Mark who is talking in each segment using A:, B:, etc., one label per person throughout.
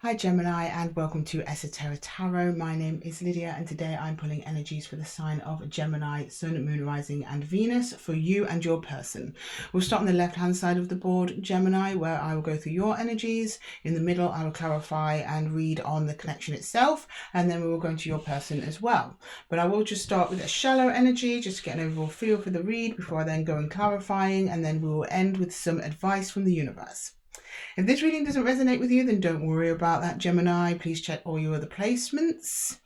A: Hi Gemini, and welcome to Esotera Tarot. My name is Lydia, and today I'm pulling energies for the sign of Gemini, Sun, Moon, Rising and Venus for you and your person. We'll start on the left hand side of the board, Gemini, where I will go through your energies. In the middle I will clarify and read on the connection itself, and then we will go into your person as well. But I will just start with a shallow energy, just to get an overall feel for the read before I then go and clarifying, and then we will end with some advice from the universe. If this reading doesn't resonate with you, then don't worry about that, Gemini. Please check all your other placements.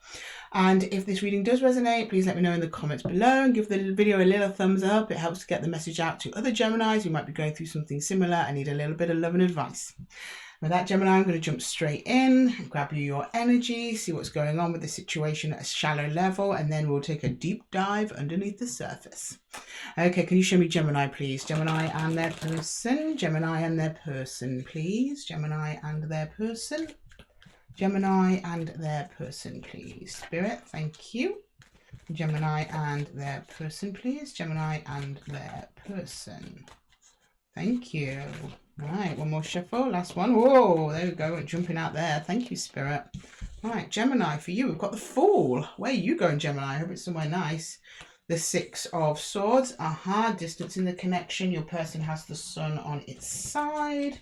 A: And if this reading does resonate, please let me know in the comments below and give the video a little thumbs up. It helps to get the message out to other Geminis who might be going through something similar and need a little bit of love and advice. With that, Gemini, I'm going to jump straight in, grab you your energy, see what's going on with the situation at a shallow level, and then we'll take a deep dive underneath the surface. Okay, can you show me Gemini, please? Gemini and their person. Gemini and their person, please. Gemini and their person. Gemini and their person, please. Spirit, thank you. Gemini and their person, please. Gemini and their person. Thank you. Right, one more shuffle, last one. Whoa, there we go, jumping out there. Thank you, Spirit. Right, Gemini, for you, we've got the Fool. Where are you going, Gemini? I hope it's somewhere nice. The Six of Swords. Distance in the connection. Your person has the Sun on its side.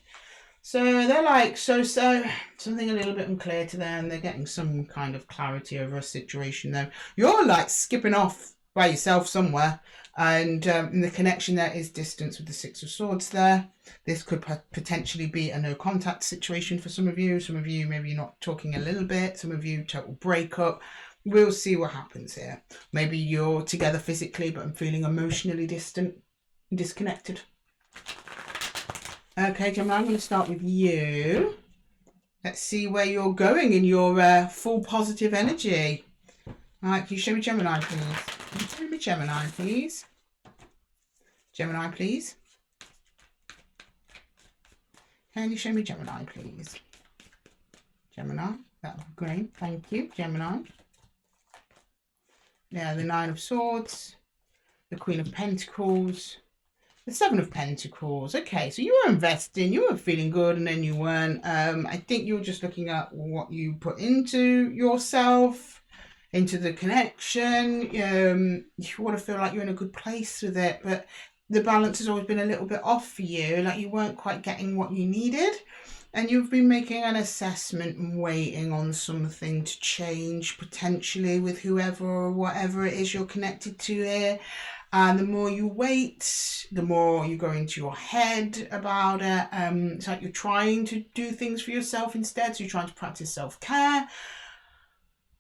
A: So they're like, something a little bit unclear to them. They're getting some kind of clarity over a situation, though. You're like skipping off by yourself somewhere. And in the connection there is distance with the Six of Swords there. This could potentially be a no contact situation for some of you. Some of you maybe not talking a little bit. Some of you total breakup. We'll see what happens here. Maybe you're together physically, but I'm feeling emotionally distant, disconnected. Okay, Gemini, I'm going to start with you. Let's see where you're going in your full positive energy. All right, can you show me Gemini, please? Can you show me Gemini, please? Gemini, please. Can you show me Gemini, please? Gemini, that would be great. Thank you, Gemini. Yeah, the Nine of Swords, the Queen of Pentacles, the Seven of Pentacles. Okay, so you were investing, you were feeling good, and then you weren't. I think you were just looking at what you put into yourself, into the connection. You want to feel like you're in a good place with it, but the balance has always been a little bit off for you, like you weren't quite getting what you needed, and you've been making an assessment and waiting on something to change potentially with whoever or whatever it is you're connected to here. And the more you wait, the more you go into your head about it. It's like you're trying to do things for yourself instead, so you're trying to practice self-care.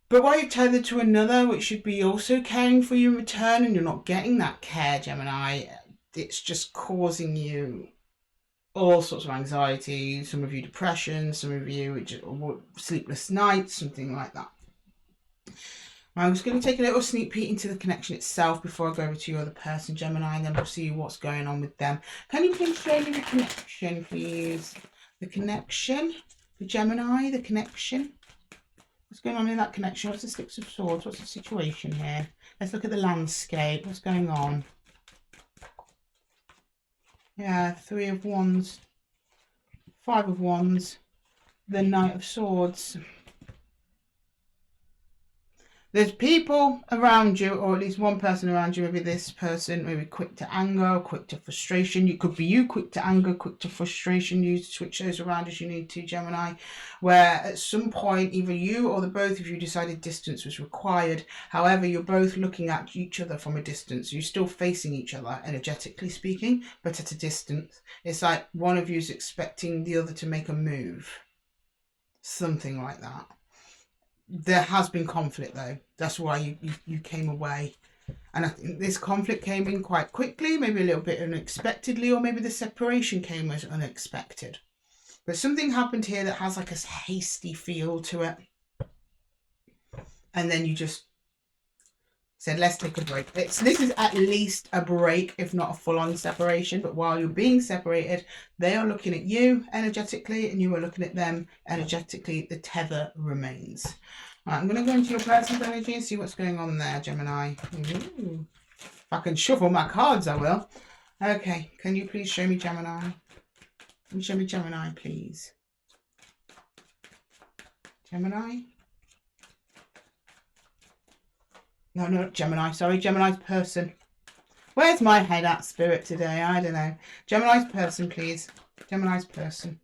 A: But while you're tethered to another, which should be also caring for you in return, and you're not getting that care, Gemini, it's just causing you all sorts of anxiety, some of you depression, some of you just sleepless nights, something like that. I'm just going to take a little sneak peek into the connection itself before I go over to your other person, Gemini, and then we'll see what's going on with them. Can you please show me the connection, please? The connection, the Gemini, the connection. What's going on in that connection? What's the Six of Swords? What's the situation here? Let's look at the landscape. What's going on? Yeah, Three of Wands, Five of Wands, the Knight of Swords. There's people around you, or at least one person around you, maybe this person, maybe quick to anger, quick to frustration. You could be you, quick to anger, quick to frustration. You switch those around as you need to, Gemini, where at some point, either you or the both of you decided distance was required. However, you're both looking at each other from a distance. You're still facing each other, energetically speaking, but at a distance. It's like one of you is expecting the other to make a move. Something like that. There has been conflict though. That's why you came away. And I think this conflict came in quite quickly, maybe a little bit unexpectedly, or maybe the separation came as unexpected. But something happened here that has like a hasty feel to it. And then you just said, let's take a break. This is at least a break, if not a full-on separation. But while you're being separated, they are looking at you energetically and you are looking at them energetically. The tether remains. Right, I'm going to go into your person's energy and see what's going on there, Gemini. Ooh. If I can shuffle my cards, I will. Okay, can you please show me Gemini? Can you show me Gemini, please? Gemini. No, not Gemini, sorry, Gemini's person. Where's my head at, Spirit, today? I don't know. Gemini's person, please. Gemini's person.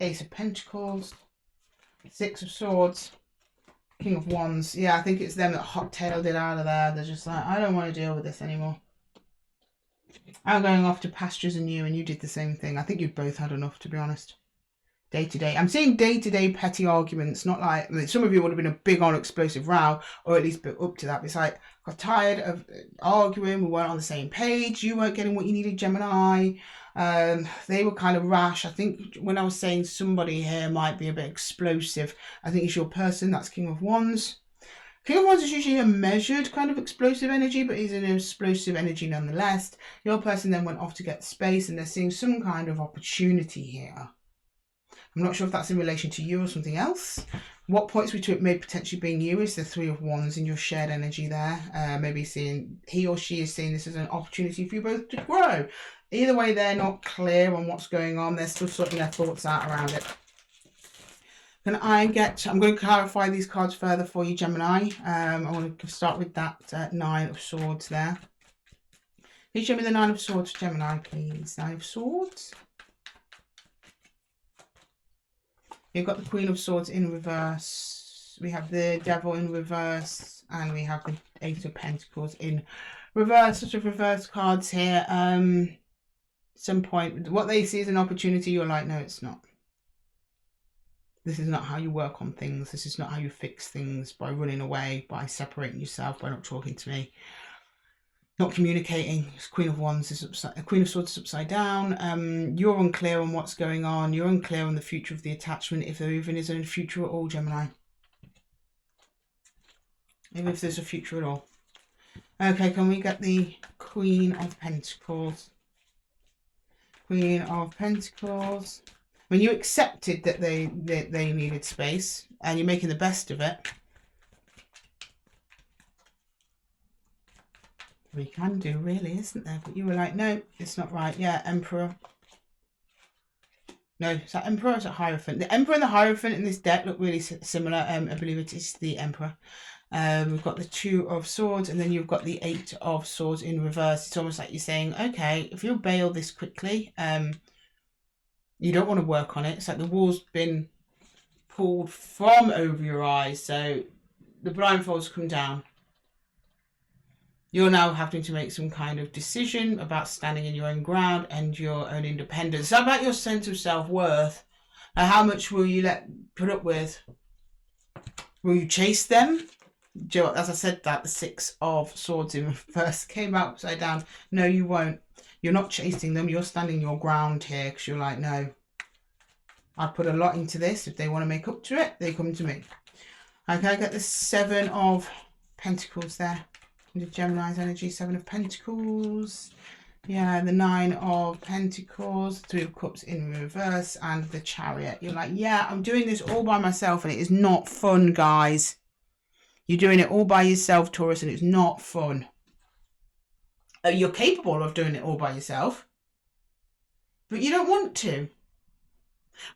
A: Ace of Pentacles. Six of Swords. King of Wands. Yeah, I think it's them that hot-tailed it out of there. They're just like, I don't want to deal with this anymore. I'm going off to pastures and you did the same thing. I think you've both had enough, to be honest. Day-to-day. I'm seeing day-to-day petty arguments, not like, I mean, some of you would have been a big on explosive row, or at least built up to that. But it's like, got tired of arguing, we weren't on the same page, you weren't getting what you needed, Gemini. They were kind of rash. I think when I was saying somebody here might be a bit explosive, I think it's your person. That's King of Wands. King of Wands is usually a measured kind of explosive energy, but he's an explosive energy nonetheless. Your person then went off to get space, and they're seeing some kind of opportunity here. I'm not sure if that's in relation to you or something else. What points me to it may potentially being you is the Three of Wands in your shared energy there. Maybe seeing he or she is seeing this as an opportunity for you both to grow. Either way, they're not clear on what's going on. They're still sorting their thoughts out around it. I'm going to clarify these cards further for you, Gemini. I want to start with that Nine of Swords there. Can you show me the Nine of Swords, Gemini, please? Nine of Swords. You've got the Queen of Swords in reverse. We have the Devil in reverse. And we have the Eight of Pentacles in reverse. Sort of reverse cards here. Some point, what they see as an opportunity, you're like, no, it's not. This is not how you work on things. This is not how you fix things, by running away, by separating yourself, by not talking to me. Not communicating. Queen of Wands is upside, Queen of Swords is upside down. You're unclear on what's going on. You're unclear on the future of the attachment, if there even is a future at all, Gemini. Even if there's a future at all. Okay, can we get the Queen of Pentacles? Queen of Pentacles. When you accepted that they needed space, and you're making the best of it. We can do, really, isn't there? But you were like, no, it's not right. Yeah, Emperor. No, is that Emperor or is that Hierophant? The Emperor and the Hierophant in this deck look really similar. I believe it is the Emperor. We've got the Two of Swords, and then you've got the Eight of Swords in reverse. It's almost like you're saying, okay, if you'll bail this quickly, you don't want to work on it. It's like the wall's been pulled from over your eyes, so the blindfolds come down. You're now having to make some kind of decision about standing in your own ground and your own independence. It's about your sense of self-worth. How much will you put up with? Will you chase them? As I said that, the Six of Swords in reverse came out upside down. No, you won't. You're not chasing them. You're standing your ground here because you're like, no, I put a lot into this. If they want to make up to it, they come to me. Okay, I get the Seven of Pentacles there. Into Gemini's energy, Seven of Pentacles. Yeah, the Nine of Pentacles, Three of Cups in reverse, and the Chariot. You're like, yeah, I'm doing this all by myself, and it is not fun, guys. You're doing it all by yourself, Taurus, and it's not fun. You're capable of doing it all by yourself, but you don't want to.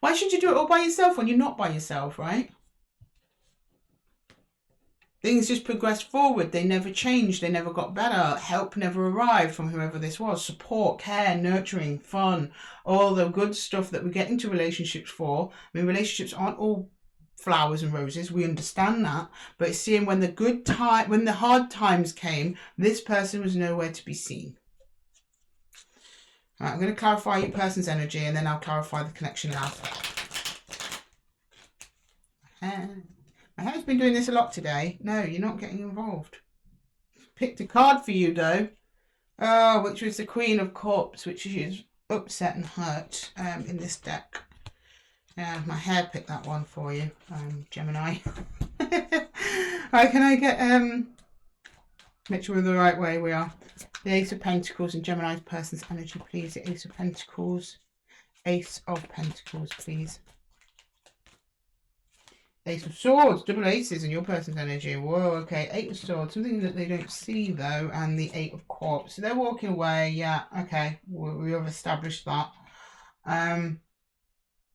A: Why should you do it all by yourself when you're not by yourself, right? Things just progressed forward. They never changed. They never got better. Help never arrived from whoever this was. Support, care, nurturing, fun, all the good stuff that we get into relationships for. I mean, relationships aren't all flowers and roses. We understand that. But it's seeing when when the hard times came, this person was nowhere to be seen. All right, I'm going to clarify your person's energy, and then I'll clarify the connection now. My hair's been doing this a lot today. No, you're not getting involved. Picked a card for you, though. Oh, which was the Queen of Cups, which is upset and hurt in this deck. Yeah, my hair picked that one for you, Gemini. Right, can I get... make sure we're the right way we are. The Ace of Pentacles and Gemini's person's energy, please. The Ace of Pentacles. Ace of Pentacles, please. Ace of Swords, double aces in your person's energy. Whoa, okay. Eight of Swords, something that they don't see though, and the Eight of Cups. So they're walking away. Yeah, okay. We have established that.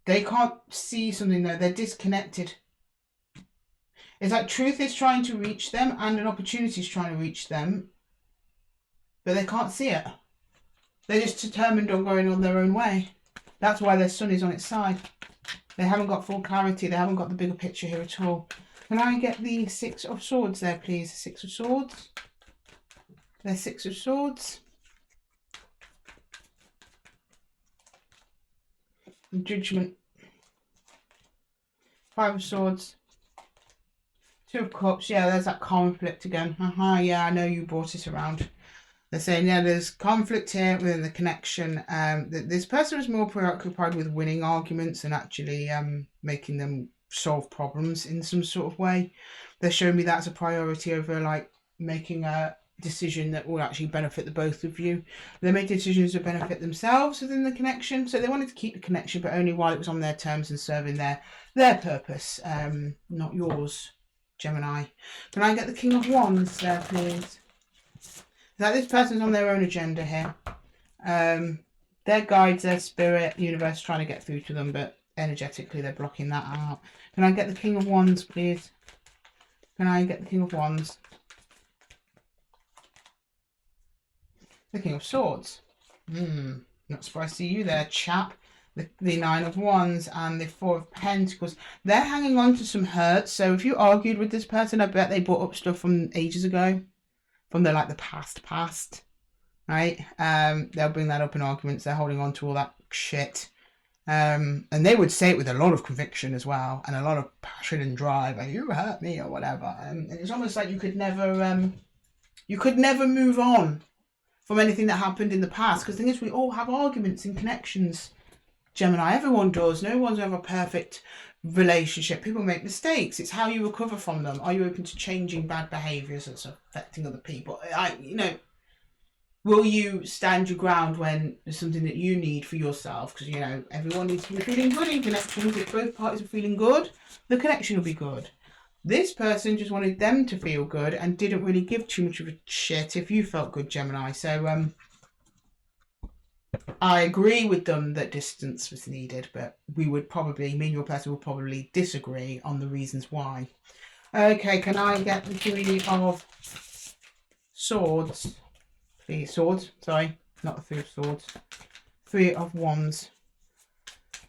A: They can't see something though. They're disconnected. It's like truth is trying to reach them and an opportunity is trying to reach them, but they can't see it. They're just determined on going on their own way. That's why their sun is on its side. They haven't got full clarity. They haven't got the bigger picture here at all. Can I get the Six of Swords there, please? Six of Swords. There's Six of Swords. Judgment. Five of Swords. Two of Cups. Yeah, there's that conflict again. Yeah, I know you brought it around. They're saying, yeah, there's conflict here within the connection. This person is more preoccupied with winning arguments and actually making them solve problems in some sort of way. They're showing me that's a priority over like making a decision that will actually benefit the both of you. They made decisions that benefit themselves within the connection. So they wanted to keep the connection, but only while it was on their terms and serving their purpose, not yours, Gemini. Can I get the King of Wands there, please? That this person's on their own agenda here. Their guides, their spirit, universe trying to get through to them, but energetically they're blocking that out. Can I get the King of Wands, please? Can I get the King of Wands? The King of Swords. Not surprised to see you there, chap. The Nine of Wands and the Four of Pentacles. They're hanging on to some hurt. So if you argued with this person, I bet they brought up stuff from ages ago. From the past, right? They'll bring that up in arguments. They're holding on to all that shit. And they would say it with a lot of conviction as well. And a lot of passion and drive. Like, you hurt me or whatever. And it's almost like you could never move on from anything that happened in the past. Because the thing is, we all have arguments and connections. Gemini, everyone does. No one's ever perfect relationship. People make mistakes. It's how you recover from them. Are you open to changing bad behaviours that's affecting other people? Will you stand your ground when there's something that you need for yourself? Because, everyone needs to be feeling good in connections. If both parties are feeling good, the connection will be good. This person just wanted them to feel good and didn't really give too much of a shit if you felt good, Gemini. So I agree with them that distance was needed, but me and your person would probably disagree on the reasons why. Okay, can I get the Three of Swords, please? Swords, sorry, not the Three of Swords. Three of Wands.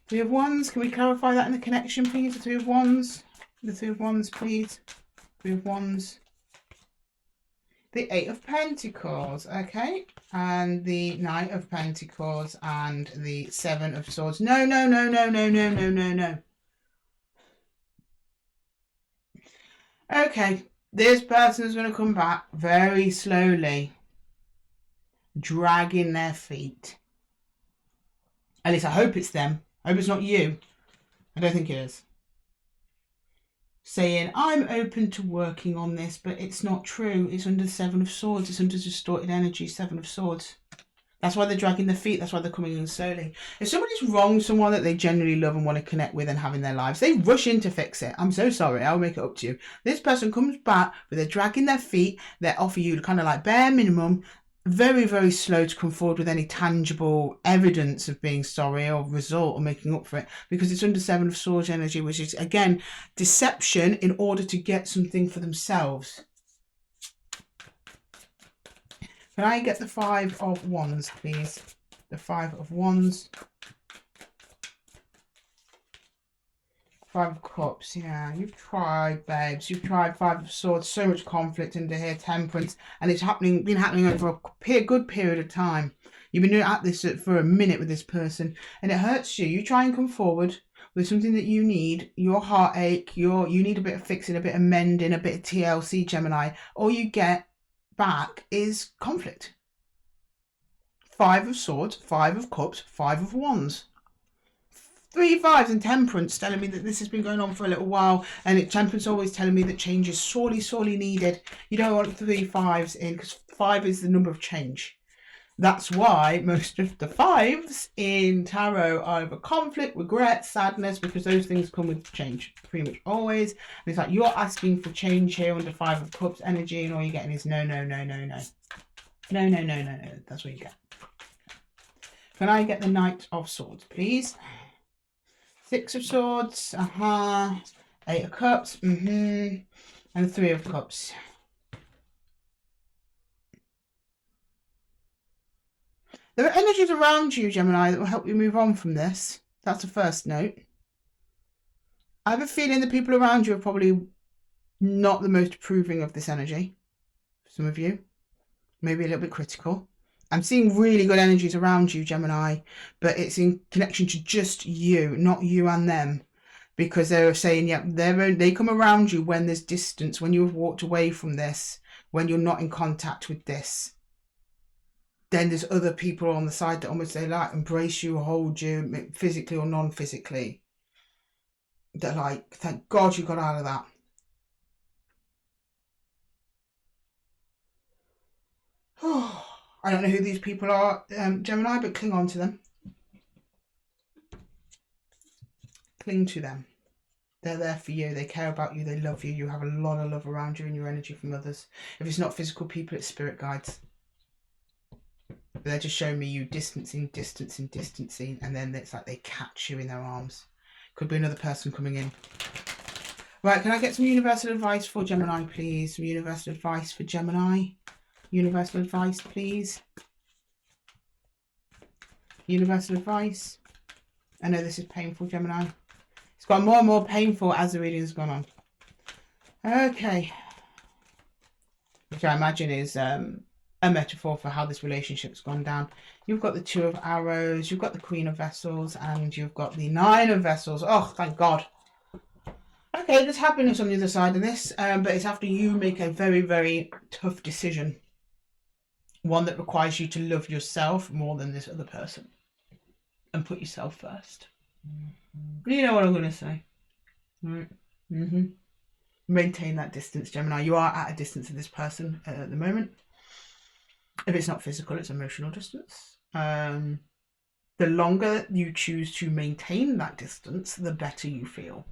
A: Three of Wands, can we clarify that in the connection, please? The Three of Wands. The Three of Wands, please. Three of Wands. The Eight of Pentacles, okay, and the Knight of Pentacles and the Seven of Swords. No. Okay, this person is going to come back very slowly, dragging their feet. At least I hope it's them. I hope it's not you. I don't think it is. Saying, I'm open to working on this, but it's not true. It's under the Seven of Swords. It's under distorted energy, Seven of Swords. That's why they're dragging their feet. That's why they're coming in slowly. If somebody's wronged someone that they genuinely love and want to connect with and have in their lives, they rush in to fix it. I'm so sorry. I'll make it up to you. This person comes back, but they're dragging their feet. They offer you kind of like bare minimum, very, very slow to come forward with any tangible evidence of being sorry or result or making up for it, because it's under Seven of Swords energy, which is, again, deception in order to get something for themselves. Can I get the Five of Wands, please? The Five of Wands. Five of Cups, yeah, you've tried, babes. You've tried. Five of Swords, so much conflict under here, Temperance, and it's been happening over a good period of time. You've been at this for a minute with this person, and it hurts you. You try and come forward with something that you need, your heartache, you need a bit of fixing, a bit of mending, a bit of TLC, Gemini. All you get back is conflict. Five of Swords, Five of Cups, Five of Wands. 3 5s and Temperance telling me that this has been going on for a little while, and Temperance always telling me that change is sorely needed. You don't want 3 5s in, because 5 is the number of change. That's why most of the 5s in tarot are over conflict, regret, sadness, because those things come with change pretty much always. And it's like you're asking for change here under Five of Cups energy, and all you're getting is no. That's what you get. Can I get the Knight of Swords, please? Six of Swords, Eight of Cups, and Three of Cups. There are energies around you, Gemini, that will help you move on from this. That's the first note. I have a feeling the people around you are probably not the most approving of this energy. Some of you, maybe a little bit critical. I'm seeing really good energies around you, Gemini, but it's in connection to just you, not you and them. Because they're saying, yeah, they come around you when there's distance, when you've walked away from this, when you're not in contact with this. Then there's other people on the side that almost they like embrace you, hold you, physically or non-physically. They're like, thank God you got out of that. I don't know who these people are, Gemini, but cling on to them. Cling to them. They're there for you. They care about you. They love you. You have a lot of love around you and your energy from others. If it's not physical people, it's spirit guides. But they're just showing me you distancing, and then it's like they catch you in their arms. Could be another person coming in. Right, can I get some universal advice for Gemini, please? Some universal advice for Gemini. Universal advice, please. Universal advice. I know this is painful, Gemini. It's got more and more painful as the reading has gone on. Okay. Which I imagine is a metaphor for how this relationship's gone down. You've got the Two of Arrows, you've got the Queen of Vessels, and you've got the Nine of Vessels. Oh, thank God. Okay, there's happiness on the other side of this, but it's after you make a very, very tough decision. One that requires you to love yourself more than this other person. And put yourself first. You know what I'm going to say. Right. Maintain that distance, Gemini. You are at a distance of this person at the moment. If it's not physical, it's emotional distance. The longer you choose to maintain that distance, the better you feel.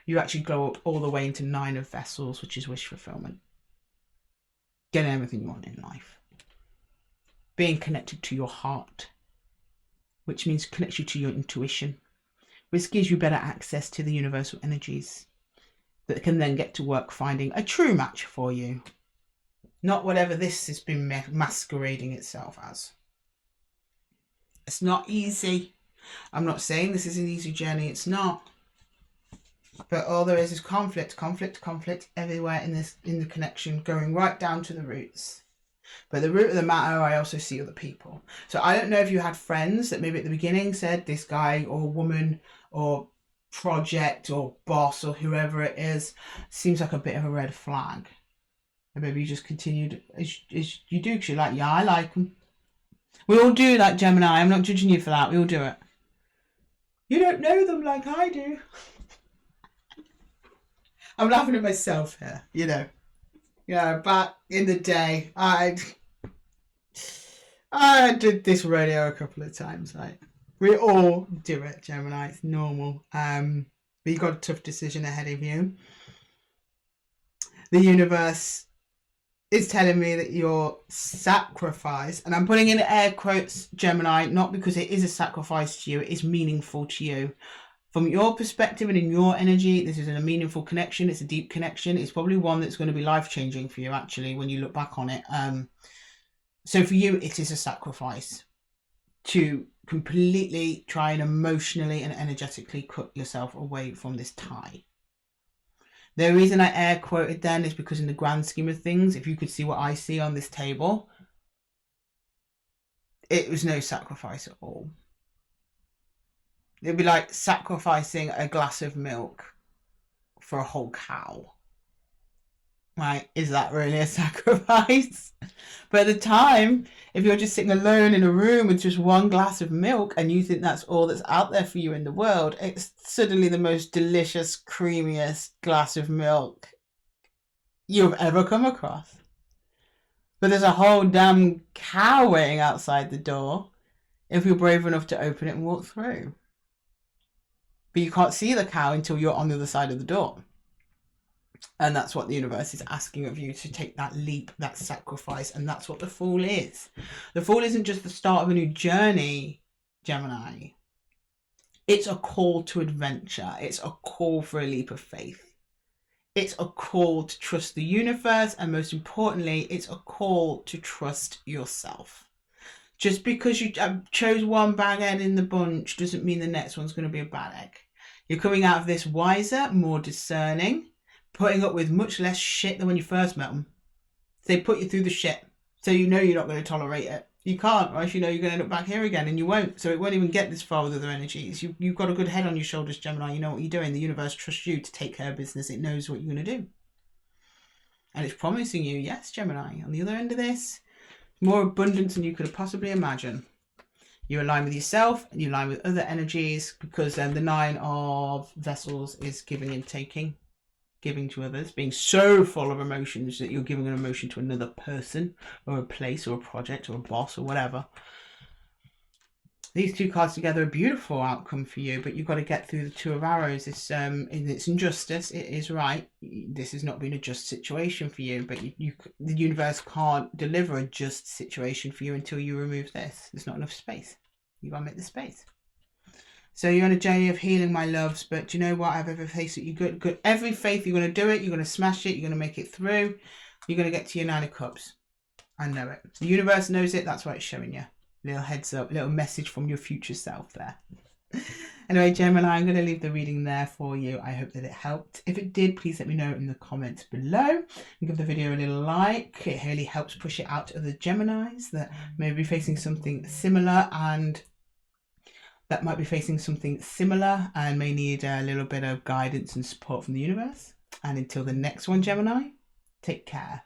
A: You actually go up all the way into Nine of Vessels, which is wish fulfillment. Getting everything you want in life. Being connected to your heart, which means connects you to your intuition, which gives you better access to the universal energies that can then get to work finding a true match for you. Not whatever this has been masquerading itself as. It's not easy. I'm not saying this is an easy journey. It's not. But all there is conflict everywhere in the connection, going right down to the roots. But the root of the matter, I also see other people. So I don't know if you had friends that maybe at the beginning said this guy or woman or project or boss or whoever it is seems like a bit of a red flag. And maybe you just continued as you do, because you're like, yeah, I like them. We all do that, Gemini. I'm not judging you for that. We all do it. You don't know them like I do. I'm laughing at myself here, you know. Yeah, back in the day, I did this rodeo a couple of times. Like, we all do it, Gemini. It's normal. But you've got a tough decision ahead of you. The universe is telling me that your sacrifice, and I'm putting in air quotes, Gemini, not because it is a sacrifice to you, it is meaningful to you. From your perspective and in your energy, this is a meaningful connection. It's a deep connection. It's probably one that's going to be life-changing for you, actually, when you look back on it. So for you, it is a sacrifice to completely try and emotionally and energetically cut yourself away from this tie. The reason I air quoted then is because in the grand scheme of things, if you could see what I see on this table, it was no sacrifice at all. It'd be like sacrificing a glass of milk for a whole cow. Right? Is that really a sacrifice? But at the time, if you're just sitting alone in a room with just one glass of milk and you think that's all that's out there for you in the world, it's suddenly the most delicious, creamiest glass of milk you've ever come across. But there's a whole damn cow waiting outside the door if you're brave enough to open it and walk through. But you can't see the cow until you're on the other side of the door. And that's what the universe is asking of you, to take that leap, that sacrifice. And that's what the Fool is. The Fool isn't just the start of a new journey, Gemini. It's a call to adventure. It's a call for a leap of faith. It's a call to trust the universe, and most importantly, it's a call to trust yourself. Just because you chose one bad egg in the bunch doesn't mean the next one's going to be a bad egg. You're coming out of this wiser, more discerning, putting up with much less shit than when you first met them. They put you through the shit, so you know you're not going to tolerate it. You can't, or else you know you're going to end up back here again, and you won't. So it won't even get this far with other energies. You've got a good head on your shoulders, Gemini. You know what you're doing. The universe trusts you to take care of business. It knows what you're going to do. And it's promising you, yes, Gemini, on the other end of this, more abundance than you could have possibly imagined. You align with yourself and you align with other energies, because the 9 of Vessels is giving and taking. Giving to others, being so full of emotions that you're giving an emotion to another person or a place or a project or a boss or whatever. These two cards together are a beautiful outcome for you, but you've got to get through the 2 of Arrows. It's injustice. It is right. This has not been a just situation for you, but the universe can't deliver a just situation for you until you remove this. There's not enough space. You've got to make the space. So you're on a journey of healing, my loves, but do you know what? I have every faith that you're good. Every faith you're going to do it. You're going to smash it. You're going to make it through. You're going to get to your 9 of Cups. I know it. The universe knows it. That's why it's showing you. Little heads up, little message from your future self there. Anyway, Gemini, I'm going to leave the reading there for you. I hope that it helped. If it did, please let me know in the comments below. And give the video a little like. It really helps push it out to other Geminis that may be facing something similar and may need a little bit of guidance and support from the universe. And until the next one, Gemini, take care.